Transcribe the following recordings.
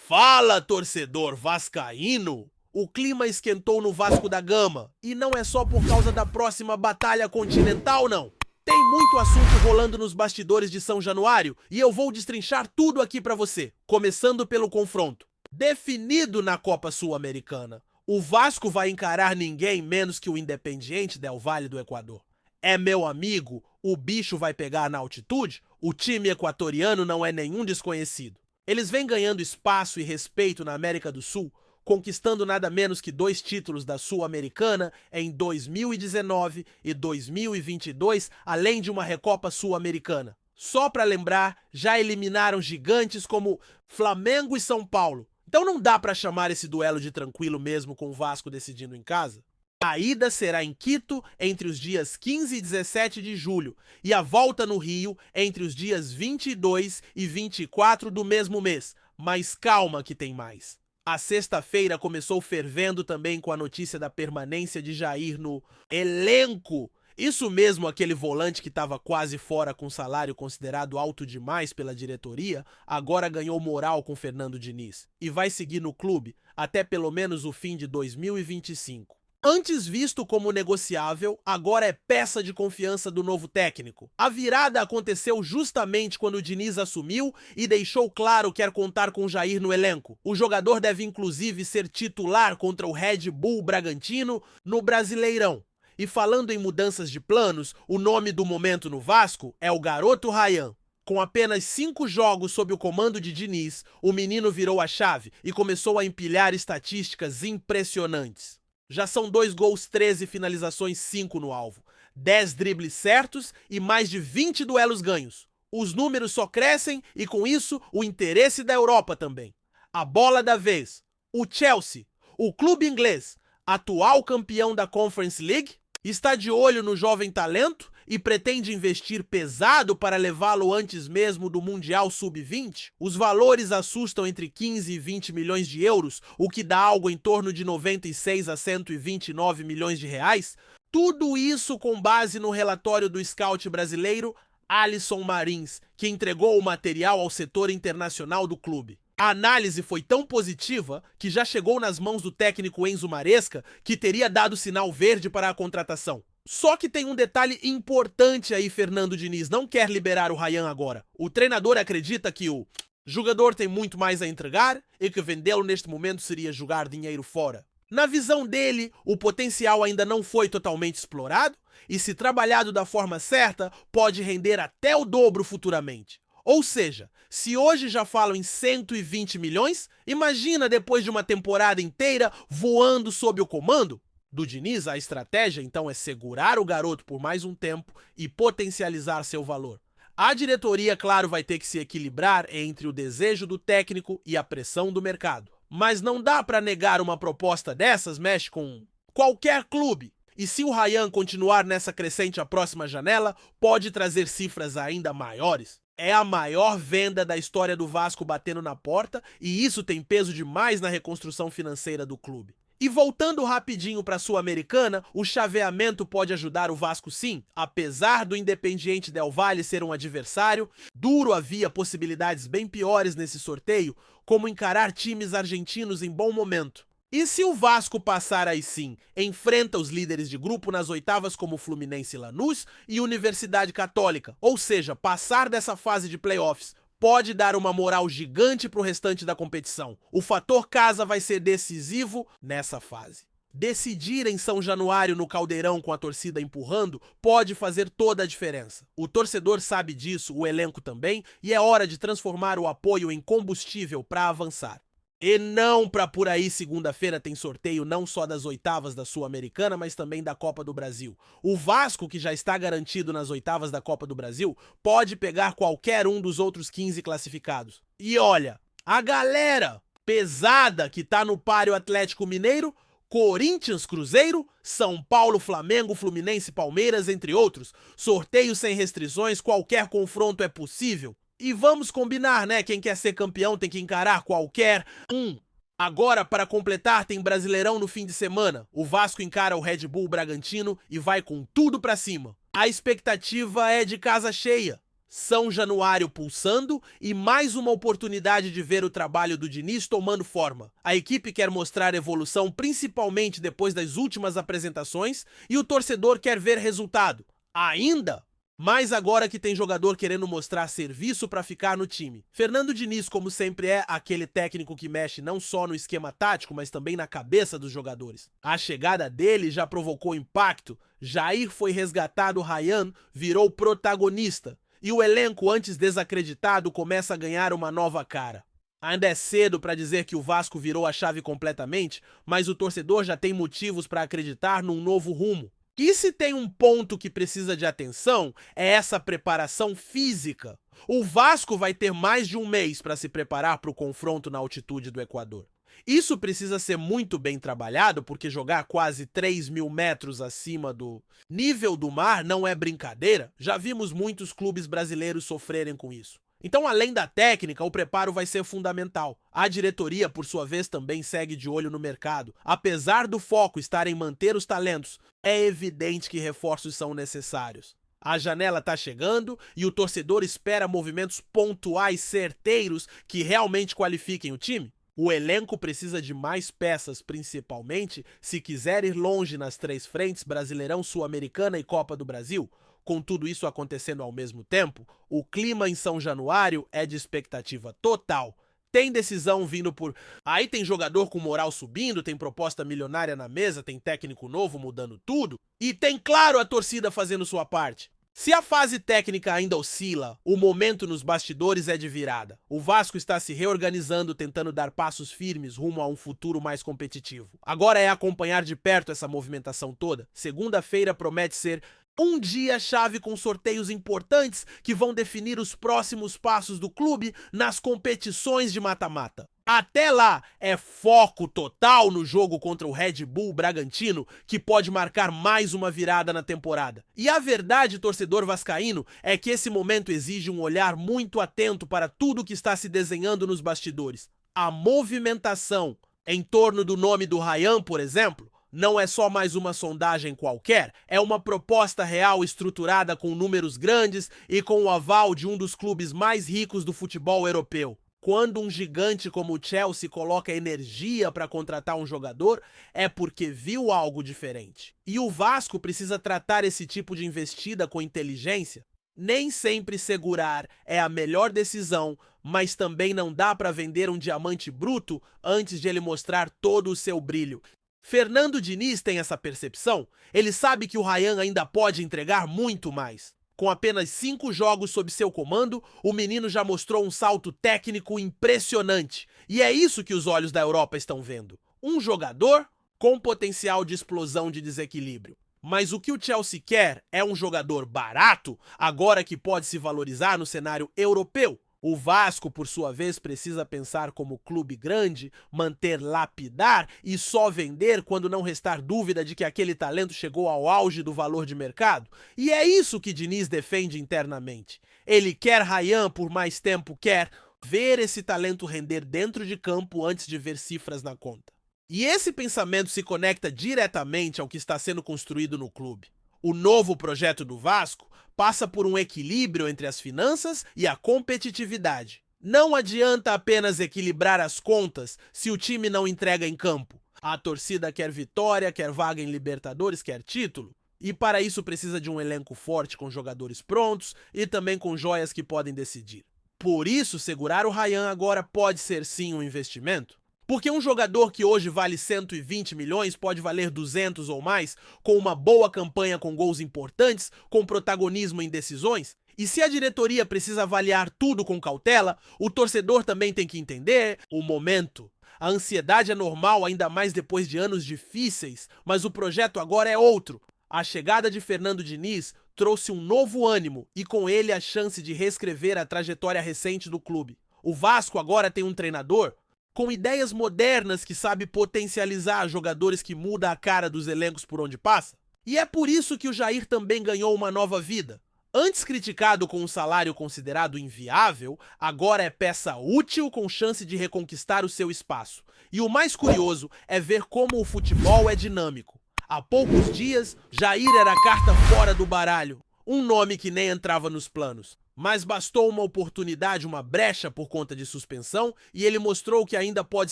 Fala, torcedor vascaíno! O clima esquentou no Vasco da Gama e não é só por causa da próxima batalha continental, não. Tem muito assunto rolando nos bastidores de São Januário e eu vou destrinchar tudo aqui pra você, começando pelo confronto. Definido na Copa Sul-Americana, o Vasco vai encarar ninguém menos que o Independiente Del Valle do Equador. É meu amigo, o bicho vai pegar na altitude? O time equatoriano não é nenhum desconhecido. Eles vêm ganhando espaço e respeito na América do Sul, conquistando nada menos que 2 títulos da Sul-Americana em 2019 e 2022, além de uma Recopa Sul-Americana. Só para lembrar, já eliminaram gigantes como Flamengo e São Paulo. Então não dá para chamar esse duelo de tranquilo mesmo com o Vasco decidindo em casa. A ida será em Quito entre os dias 15 e 17 de julho e a volta no Rio entre os dias 22 e 24 do mesmo mês. Mas calma que tem mais. A sexta-feira começou fervendo também com a notícia da permanência de Jair no elenco. Isso mesmo, aquele volante que estava quase fora com salário considerado alto demais pela diretoria, agora ganhou moral com Fernando Diniz e vai seguir no clube até pelo menos o fim de 2025. Antes visto como negociável, agora é peça de confiança do novo técnico. A virada aconteceu justamente quando o Diniz assumiu e deixou claro que quer contar com Jair no elenco. O jogador deve inclusive ser titular contra o Red Bull Bragantino no Brasileirão. E falando em mudanças de planos, o nome do momento no Vasco é o garoto Ryan. Com apenas 5 jogos sob o comando de Diniz, o menino virou a chave e começou a empilhar estatísticas impressionantes. Já são 2 gols, 13 finalizações, 5 no alvo, 10 dribles certos e mais de 20 duelos ganhos. Os números só crescem e com isso o interesse da Europa também. A bola da vez, o Chelsea, o clube inglês, atual campeão da Conference League, está de olho no jovem talento e pretende investir pesado para levá-lo antes mesmo do Mundial Sub-20? Os valores assustam entre 15 e 20 milhões de euros, o que dá algo em torno de 96 a 129 milhões de reais. Tudo isso com base no relatório do scout brasileiro Alisson Marins, que entregou o material ao setor internacional do clube. A análise foi tão positiva que já chegou nas mãos do técnico Enzo Maresca, que teria dado sinal verde para a contratação. Só que tem um detalhe importante aí, Fernando Diniz não quer liberar o Ryan agora. O treinador acredita que o jogador tem muito mais a entregar e que vendê-lo neste momento seria jogar dinheiro fora. Na visão dele, o potencial ainda não foi totalmente explorado e, se trabalhado da forma certa, pode render até o dobro futuramente. Ou seja, se hoje já falam em 120 milhões, imagina depois de uma temporada inteira voando sob o comando? Do Diniz, a estratégia então é segurar o garoto por mais um tempo e potencializar seu valor. A diretoria, claro, vai ter que se equilibrar entre o desejo do técnico e a pressão do mercado. Mas não dá para negar uma proposta dessas mexe com qualquer clube. E se o Ryan continuar nessa crescente a próxima janela, pode trazer cifras ainda maiores. É a maior venda da história do Vasco batendo na porta e isso tem peso demais na reconstrução financeira do clube. E voltando rapidinho para a Sul-Americana, o chaveamento pode ajudar o Vasco sim. Apesar do Independiente Del Valle ser um adversário duro, havia possibilidades bem piores nesse sorteio, como encarar times argentinos em bom momento. E se o Vasco passar aí sim, enfrenta os líderes de grupo nas oitavas como Fluminense e Lanús e Universidade Católica, ou seja, passar dessa fase de playoffs, pode dar uma moral gigante para o restante da competição. O fator casa vai ser decisivo nessa fase. Decidir em São Januário no Caldeirão com a torcida empurrando pode fazer toda a diferença. O torcedor sabe disso, o elenco também, e é hora de transformar o apoio em combustível para avançar. E não para por aí, segunda-feira tem sorteio não só das oitavas da Sul-Americana, mas também da Copa do Brasil. O Vasco, que já está garantido nas oitavas da Copa do Brasil, pode pegar qualquer um dos outros 15 classificados. E olha, a galera pesada que tá no páreo Atlético Mineiro, Corinthians, Cruzeiro, São Paulo, Flamengo, Fluminense, Palmeiras, entre outros. Sorteio sem restrições, qualquer confronto é possível. E vamos combinar, né? Quem quer ser campeão tem que encarar qualquer um. Agora, para completar, tem Brasileirão no fim de semana. O Vasco encara o Red Bull Bragantino e vai com tudo pra cima. A expectativa é de casa cheia. São Januário pulsando e mais uma oportunidade de ver o trabalho do Diniz tomando forma. A equipe quer mostrar evolução principalmente depois das últimas apresentações e o torcedor quer ver resultado. Ainda? Mas agora que tem jogador querendo mostrar serviço para ficar no time. Fernando Diniz, como sempre, é aquele técnico que mexe não só no esquema tático, mas também na cabeça dos jogadores. A chegada dele já provocou impacto. Jair foi resgatado, Ryan virou protagonista. E o elenco, antes desacreditado, começa a ganhar uma nova cara. Ainda é cedo para dizer que o Vasco virou a chave completamente, mas o torcedor já tem motivos para acreditar num novo rumo. E se tem um ponto que precisa de atenção, é essa preparação física. O Vasco vai ter mais de um mês para se preparar para o confronto na altitude do Equador. Isso precisa ser muito bem trabalhado, porque jogar quase 3.000 metros acima do nível do mar não é brincadeira. Já vimos muitos clubes brasileiros sofrerem com isso. Então, além da técnica, o preparo vai ser fundamental. A diretoria, por sua vez, também segue de olho no mercado. Apesar do foco estar em manter os talentos, é evidente que reforços são necessários. A janela está chegando e o torcedor espera movimentos pontuais certeiros que realmente qualifiquem o time. O elenco precisa de mais peças, principalmente se quiser ir longe nas três frentes, Brasileirão, Sul-Americana e Copa do Brasil. Com tudo isso acontecendo ao mesmo tempo, o clima em São Januário é de expectativa total. Tem decisão vindo por... Aí tem jogador com moral subindo, tem proposta milionária na mesa, tem técnico novo mudando tudo. E tem, claro, a torcida fazendo sua parte. Se a fase técnica ainda oscila, o momento nos bastidores é de virada. O Vasco está se reorganizando, tentando dar passos firmes rumo a um futuro mais competitivo. Agora é acompanhar de perto essa movimentação toda. Segunda-feira promete ser um dia-chave com sorteios importantes que vão definir os próximos passos do clube nas competições de mata-mata. Até lá, é foco total no jogo contra o Red Bull Bragantino, que pode marcar mais uma virada na temporada. E a verdade, torcedor vascaíno, é que esse momento exige um olhar muito atento para tudo que está se desenhando nos bastidores. A movimentação em torno do nome do Ryan, por exemplo, não é só mais uma sondagem qualquer, é uma proposta real estruturada com números grandes e com o aval de um dos clubes mais ricos do futebol europeu. Quando um gigante como o Chelsea coloca energia para contratar um jogador, é porque viu algo diferente. E o Vasco precisa tratar esse tipo de investida com inteligência. Nem sempre segurar é a melhor decisão, mas também não dá para vender um diamante bruto antes de ele mostrar todo o seu brilho. Fernando Diniz tem essa percepção, ele sabe que o Ryan ainda pode entregar muito mais. Com apenas 5 jogos sob seu comando, o menino já mostrou um salto técnico impressionante. E é isso que os olhos da Europa estão vendo. Um jogador com potencial de explosão de desequilíbrio. Mas o que o Chelsea quer é um jogador barato, agora que pode se valorizar no cenário europeu. O Vasco, por sua vez, precisa pensar como clube grande, manter lapidar e só vender quando não restar dúvida de que aquele talento chegou ao auge do valor de mercado. E é isso que Diniz defende internamente. Ele quer Ryan por mais tempo, quer ver esse talento render dentro de campo antes de ver cifras na conta. E esse pensamento se conecta diretamente ao que está sendo construído no clube. O novo projeto do Vasco passa por um equilíbrio entre as finanças e a competitividade. Não adianta apenas equilibrar as contas se o time não entrega em campo. A torcida quer vitória, quer vaga em Libertadores, quer título. E para isso precisa de um elenco forte com jogadores prontos e também com joias que podem decidir. Por isso, segurar o Ryan agora pode ser sim um investimento. Porque um jogador que hoje vale 120 milhões pode valer 200 ou mais, com uma boa campanha com gols importantes, com protagonismo em decisões. E se a diretoria precisa avaliar tudo com cautela, o torcedor também tem que entender o momento. A ansiedade é normal, ainda mais depois de anos difíceis, mas o projeto agora é outro. A chegada de Fernando Diniz trouxe um novo ânimo e com ele a chance de reescrever a trajetória recente do clube. O Vasco agora tem um treinador com ideias modernas que sabe potencializar jogadores que muda a cara dos elencos por onde passa. E é por isso que o Jair também ganhou uma nova vida. Antes criticado com um salário considerado inviável, agora é peça útil com chance de reconquistar o seu espaço. E o mais curioso é ver como o futebol é dinâmico. Há poucos dias, Jair era a carta fora do baralho, um nome que nem entrava nos planos. Mas bastou uma oportunidade, uma brecha por conta de suspensão, e ele mostrou que ainda pode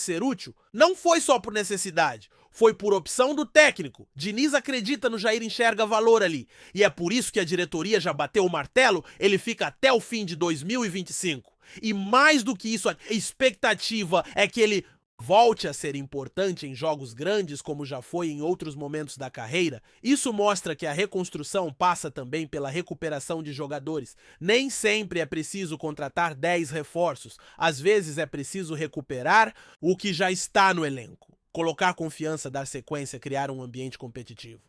ser útil. Não foi só por necessidade, foi por opção do técnico. Diniz acredita no Jair, enxerga valor ali. E é por isso que a diretoria já bateu o martelo, ele fica até o fim de 2025. E mais do que isso, a expectativa é que ele volte a ser importante em jogos grandes, como já foi em outros momentos da carreira. Isso mostra que a reconstrução passa também pela recuperação de jogadores. Nem sempre é preciso contratar 10 reforços. Às vezes é preciso recuperar o que já está no elenco. Colocar confiança, dar sequência, criar um ambiente competitivo.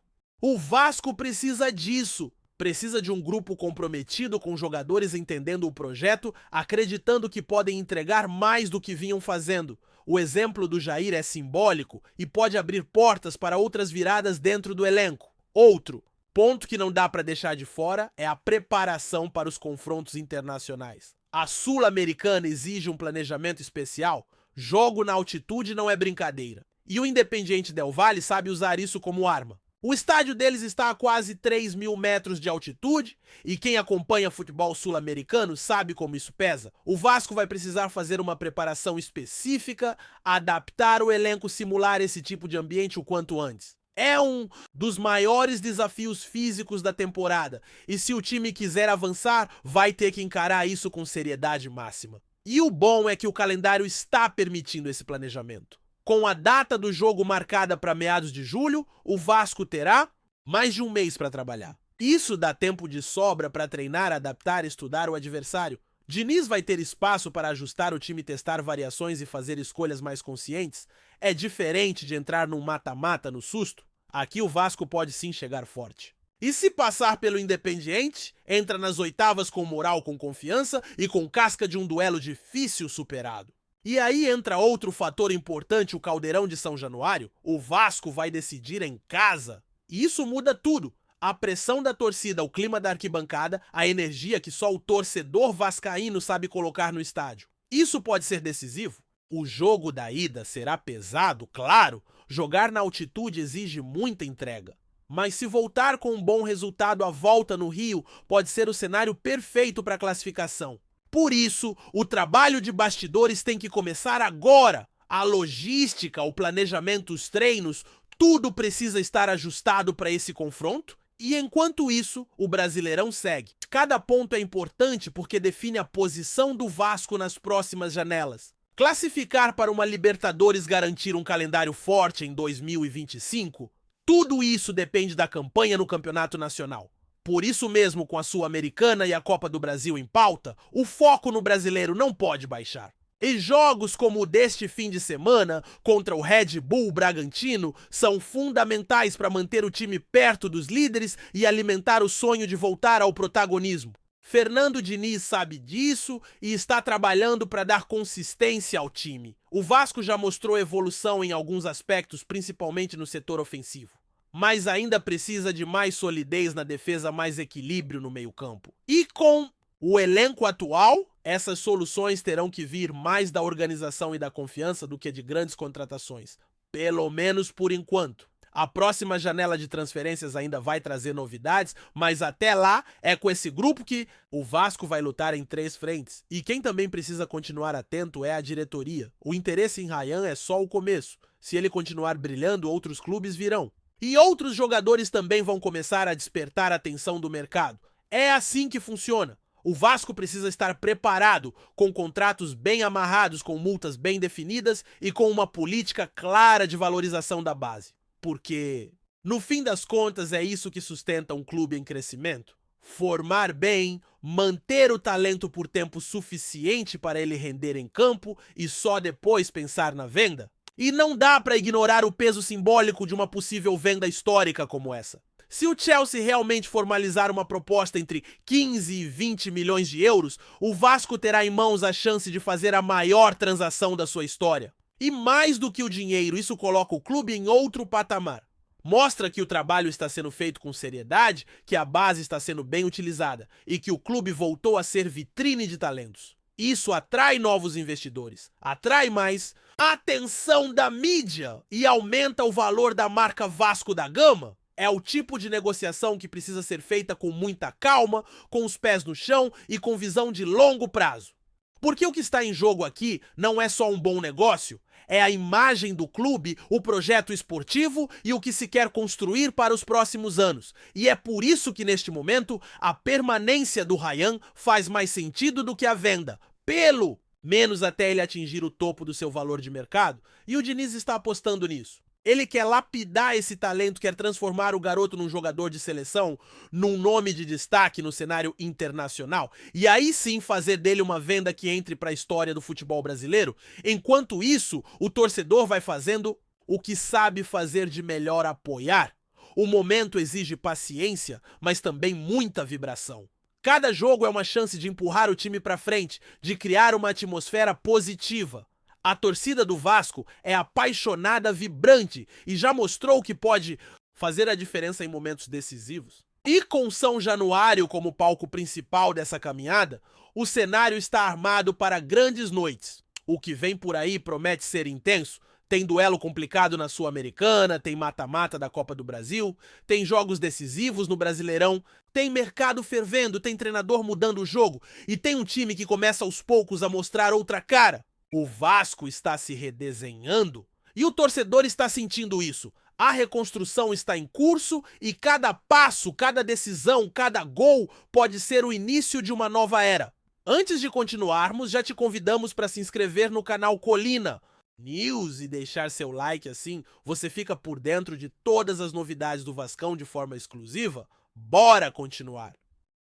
O Vasco precisa disso. Precisa de um grupo comprometido com jogadores entendendo o projeto, acreditando que podem entregar mais do que vinham fazendo. O exemplo do Jair é simbólico e pode abrir portas para outras viradas dentro do elenco. Outro ponto que não dá para deixar de fora é a preparação para os confrontos internacionais. A Sul-Americana exige um planejamento especial. Jogo na altitude não é brincadeira. E o Independiente Del Valle sabe usar isso como arma. O estádio deles está a quase 3.000 metros de altitude e quem acompanha futebol sul-americano sabe como isso pesa. O Vasco vai precisar fazer uma preparação específica, adaptar o elenco, simular esse tipo de ambiente o quanto antes. É um dos maiores desafios físicos da temporada e se o time quiser avançar, vai ter que encarar isso com seriedade máxima. E o bom é que o calendário está permitindo esse planejamento. Com a data do jogo marcada para meados de julho, o Vasco terá mais de um mês para trabalhar. Isso dá tempo de sobra para treinar, adaptar e estudar o adversário. Diniz vai ter espaço para ajustar o time, testar variações e fazer escolhas mais conscientes. É diferente de entrar num mata-mata no susto. Aqui o Vasco pode sim chegar forte. E se passar pelo Independiente, entra nas oitavas com moral, com confiança e com casca de um duelo difícil superado. E aí entra outro fator importante, o Caldeirão de São Januário. O Vasco vai decidir em casa. E isso muda tudo. A pressão da torcida, o clima da arquibancada, a energia que só o torcedor vascaíno sabe colocar no estádio. Isso pode ser decisivo. O jogo da ida será pesado, claro. Jogar na altitude exige muita entrega. Mas se voltar com um bom resultado, a volta no Rio pode ser o cenário perfeito para a classificação. Por isso, o trabalho de bastidores tem que começar agora. A logística, o planejamento, os treinos, tudo precisa estar ajustado para esse confronto. E enquanto isso, o Brasileirão segue. Cada ponto é importante porque define a posição do Vasco nas próximas janelas. Classificar para uma Libertadores, garantir um calendário forte em 2025, tudo isso depende da campanha no Campeonato Nacional. Por isso mesmo, com a Sul-Americana e a Copa do Brasil em pauta, o foco no brasileiro não pode baixar. E jogos como o deste fim de semana, contra o Red Bull Bragantino, são fundamentais para manter o time perto dos líderes e alimentar o sonho de voltar ao protagonismo. Fernando Diniz sabe disso e está trabalhando para dar consistência ao time. O Vasco já mostrou evolução em alguns aspectos, principalmente no setor ofensivo. Mas ainda precisa de mais solidez na defesa, mais equilíbrio no meio-campo. E com o elenco atual, essas soluções terão que vir mais da organização e da confiança do que de grandes contratações. Pelo menos por enquanto. A próxima janela de transferências ainda vai trazer novidades, mas até lá é com esse grupo que o Vasco vai lutar em 3 frentes. E quem também precisa continuar atento é a diretoria. O interesse em Rayan é só o começo. Se ele continuar brilhando, outros clubes virão. E outros jogadores também vão começar a despertar a atenção do mercado. É assim que funciona. O Vasco precisa estar preparado, com contratos bem amarrados, com multas bem definidas e com uma política clara de valorização da base. Porque, no fim das contas, é isso que sustenta um clube em crescimento. Formar bem, manter o talento por tempo suficiente para ele render em campo e só depois pensar na venda. E não dá para ignorar o peso simbólico de uma possível venda histórica como essa. Se o Chelsea realmente formalizar uma proposta entre 15 e 20 milhões de euros, o Vasco terá em mãos a chance de fazer a maior transação da sua história. E mais do que o dinheiro, isso coloca o clube em outro patamar. Mostra que o trabalho está sendo feito com seriedade, que a base está sendo bem utilizada e que o clube voltou a ser vitrine de talentos. Isso atrai novos investidores, atrai mais atenção da mídia e aumenta o valor da marca Vasco da Gama. É o tipo de negociação que precisa ser feita com muita calma, com os pés no chão e com visão de longo prazo. Porque o que está em jogo aqui não é só um bom negócio, é a imagem do clube, o projeto esportivo e o que se quer construir para os próximos anos. E é por isso que, neste momento, a permanência do Ryan faz mais sentido do que a venda, pelo menos até ele atingir o topo do seu valor de mercado, e o Diniz está apostando nisso. Ele quer lapidar esse talento, quer transformar o garoto num jogador de seleção, num nome de destaque no cenário internacional, e aí sim fazer dele uma venda que entre para a história do futebol brasileiro. Enquanto isso, o torcedor vai fazendo o que sabe fazer de melhor: apoiar. O momento exige paciência, mas também muita vibração. Cada jogo é uma chance de empurrar o time para frente, de criar uma atmosfera positiva. A torcida do Vasco é apaixonada, vibrante e já mostrou que pode fazer a diferença em momentos decisivos. E com São Januário como palco principal dessa caminhada, o cenário está armado para grandes noites. O que vem por aí promete ser intenso. Tem duelo complicado na Sul-Americana, tem mata-mata da Copa do Brasil, tem jogos decisivos no Brasileirão, tem mercado fervendo, tem treinador mudando o jogo e tem um time que começa aos poucos a mostrar outra cara. O Vasco está se redesenhando e o torcedor está sentindo isso. A reconstrução está em curso e cada passo, cada decisão, cada gol pode ser o início de uma nova era. Antes de continuarmos, já te convidamos para se inscrever no canal Colina News e deixar seu like, assim você fica por dentro de todas as novidades do Vascão de forma exclusiva. Bora continuar!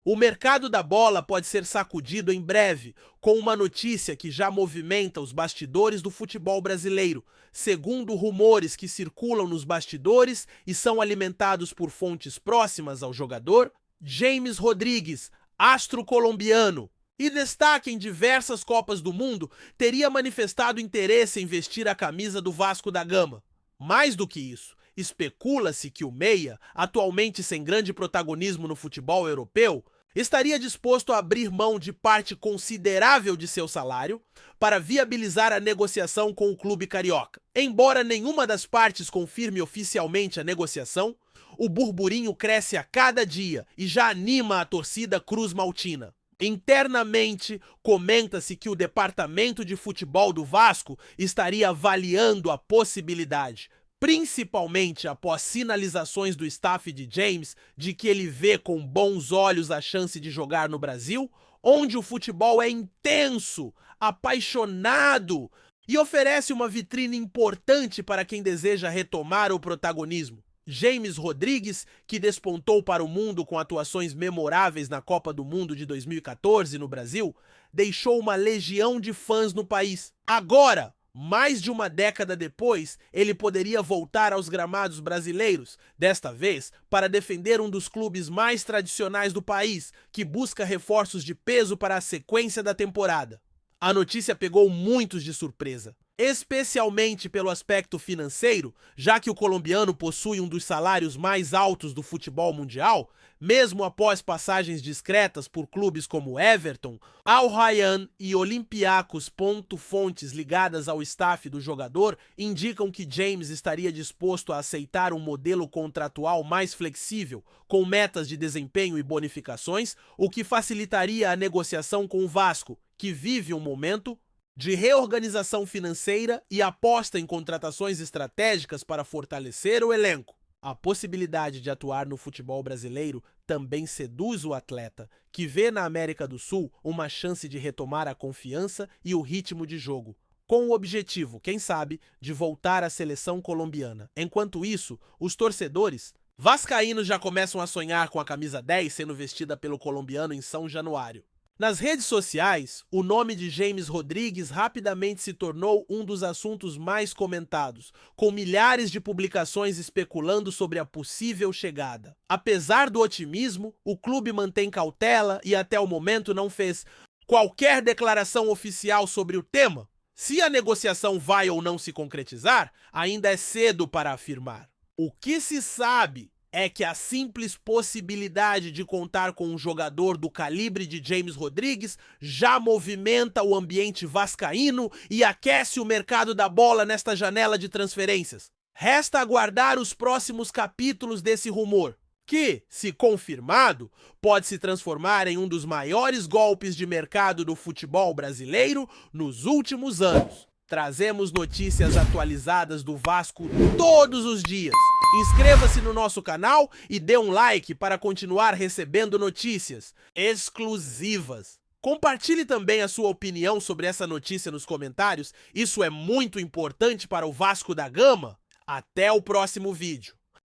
O mercado da bola pode ser sacudido em breve, com uma notícia que já movimenta os bastidores do futebol brasileiro. Segundo rumores que circulam nos bastidores e são alimentados por fontes próximas ao jogador, James Rodrigues, astro colombiano, e destaque em diversas Copas do Mundo, teria manifestado interesse em vestir a camisa do Vasco da Gama. Mais do que isso, especula-se que o meia, atualmente sem grande protagonismo no futebol europeu, estaria disposto a abrir mão de parte considerável de seu salário para viabilizar a negociação com o clube carioca. Embora nenhuma das partes confirme oficialmente a negociação, o burburinho cresce a cada dia e já anima a torcida cruz-maltina. Internamente, comenta-se que o departamento de futebol do Vasco estaria avaliando a possibilidade, principalmente após sinalizações do staff de James de que ele vê com bons olhos a chance de jogar no Brasil, onde o futebol é intenso, apaixonado e oferece uma vitrine importante para quem deseja retomar o protagonismo. James Rodrigues, que despontou para o mundo com atuações memoráveis na Copa do Mundo de 2014 no Brasil, deixou uma legião de fãs no país. Agora, mais de uma década depois, ele poderia voltar aos gramados brasileiros, desta vez para defender um dos clubes mais tradicionais do país, que busca reforços de peso para a sequência da temporada. A notícia pegou muitos de surpresa, especialmente pelo aspecto financeiro, já que o colombiano possui um dos salários mais altos do futebol mundial, mesmo após passagens discretas por clubes como Everton, Al Rayyan e Olympiacos. Fontes ligadas ao staff do jogador indicam que James estaria disposto a aceitar um modelo contratual mais flexível, com metas de desempenho e bonificações, o que facilitaria a negociação com o Vasco, que vive um momento de reorganização financeira e aposta em contratações estratégicas para fortalecer o elenco. A possibilidade de atuar no futebol brasileiro também seduz o atleta, que vê na América do Sul uma chance de retomar a confiança e o ritmo de jogo, com o objetivo, quem sabe, de voltar à seleção colombiana. Enquanto isso, os torcedores vascaínos já começam a sonhar com a camisa 10 sendo vestida pelo colombiano em São Januário. Nas redes sociais, o nome de James Rodrigues rapidamente se tornou um dos assuntos mais comentados, com milhares de publicações especulando sobre a possível chegada. Apesar do otimismo, o clube mantém cautela e até o momento não fez qualquer declaração oficial sobre o tema. Se a negociação vai ou não se concretizar, ainda é cedo para afirmar. O que se sabe é que a simples possibilidade de contar com um jogador do calibre de James Rodrigues já movimenta o ambiente vascaíno e aquece o mercado da bola nesta janela de transferências. Resta aguardar os próximos capítulos desse rumor, que, se confirmado, pode se transformar em um dos maiores golpes de mercado do futebol brasileiro nos últimos anos. Trazemos notícias atualizadas do Vasco todos os dias. Inscreva-se no nosso canal e dê um like para continuar recebendo notícias exclusivas. Compartilhe também a sua opinião sobre essa notícia nos comentários, isso é muito importante para o Vasco da Gama. Até o próximo vídeo.